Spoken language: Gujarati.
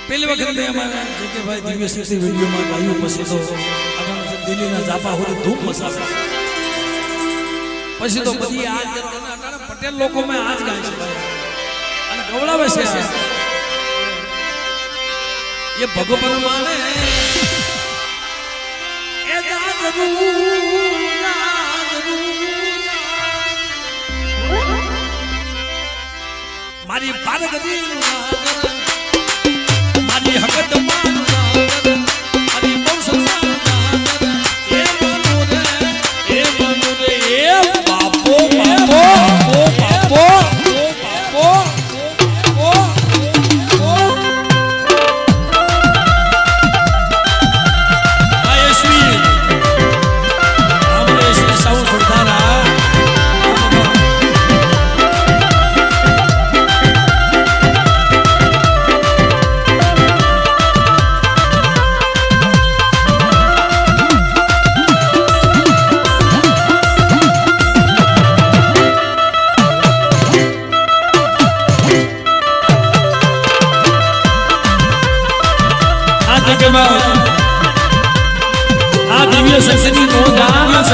પહેલી વખત મેં અમારા જે કે ભાઈ દિવ્ય શક્તિ વિડીયોમાં ગાયું પછી તો આપણા દિલ્હીના જાપા હોય ધૂમ મસાલે પછી તો બધી આ પટેલ લોકો મેં આજ ગાય છે અને ગવડાવે છે એ ભગવાન માને એ મારી પારગતી મારી હકત માન મારી બહુ સંસાર એ બનો રે એ બાપો બાપો બાપો બાપો આ દિવ્ય સત્સંગની ગોદાન